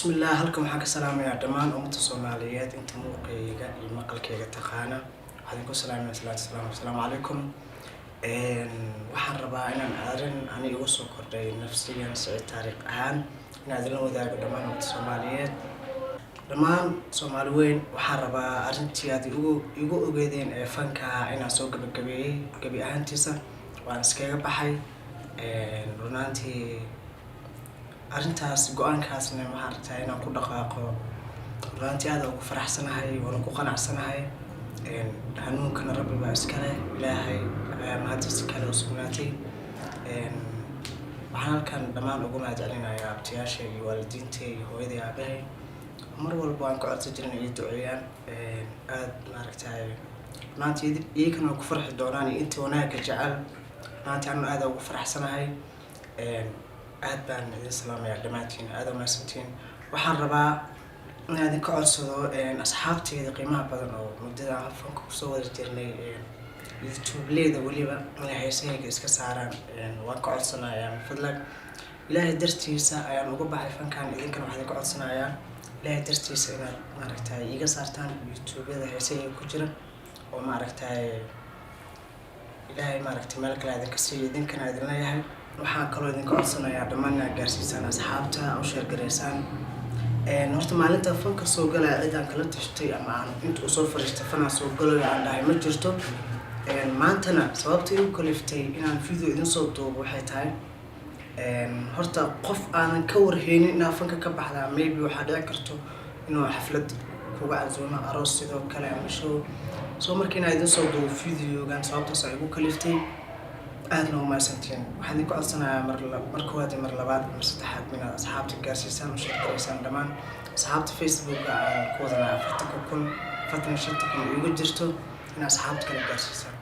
بسم الله هلكم waxaan ka salaamayaa dhamaan ummadda Soomaaliyeed inta muuqayga iyo maqalkayga taqaana waxaan ku salaamayaa assalaamu calaykum waxaan rabaa inaan ani ugu soo kordhay nafsiyan si taariikh ahaan inaan la wadaago dhamaan ummadda Soomaaliyeed dhamaan Soomaali weyn waxaan rabaa arintii aad igu ogeedeen ee fanka inaan soo gabi ahaantiisa waan iskaga baxay runaantii arintaas go'aankaasna waxaan rabtaa inaan ku dhaqaaqo runtii aad ugu faraxsanahay waan ku qanacsanahay hanuunkana rabbi baa iska leh ilaahay mahadis kale usugnaatay waxaan halkan dhamaan ugu mahadcelinayaa abtiyaasha iyo waalidiintay iyo hooyaday aabahay mar walba waan ka codsan jirnay inay duceeyaan aad maaragtay runtii iyagana ku farxi doonaan inta wanaagga jecel runtii aan aad ugu faraxsanahay aad baan idin salaamayaa dhamaantiin aad u mahadsantiin waxaan rabaa inaan idin ka codsado asxaabtayda qiimaha badan oo muddada fanka ku soo wada jirnay YouTube-leeda waliba inay heesahayga iska saaraan waan ka codsanayaa fadlan ilaahay dartiisa ayaan uga baxay fankan idinkana waxaan idin ka codsanayaa ilaahay dartiisa inaad maaragtay iga saartaan YouTube-yada heesahayga ku jira oo maaragtay ilaahay maaragtay meel kale idinka siiyo idinkana idin leeyahay waxaan kaloo idin ka codsanayaa dhamaan gaarsiisaan asxaabta u share gareysaan horta maalinta fanka soo galay cidaan kala tashtay ama aan inta soo fariistay fanaa soo galay aan dhahay ma jirto maantana sababta igu kaliftay inaan video idin soo duubo waxay tahay horta qof aan ka warheynin inaan fanka ka baxdaa maybe waxa dhici karto inuu xaflad kuga casuumo aroos sidoo kale ama show soo markiina idin soo duubo videogan sababtaas ay igu kaliftay aad noo maasantiin waxaan idin ku codsanayaa mar koowaad iyo mar labaad mar saddexaad inaad asxaabta gaarsiisaan u share gareysaan dhamaan asxaabta Facebook aan ku wadanaa 45,000 igu jirto inaad asxaabta kale gaarsiisaan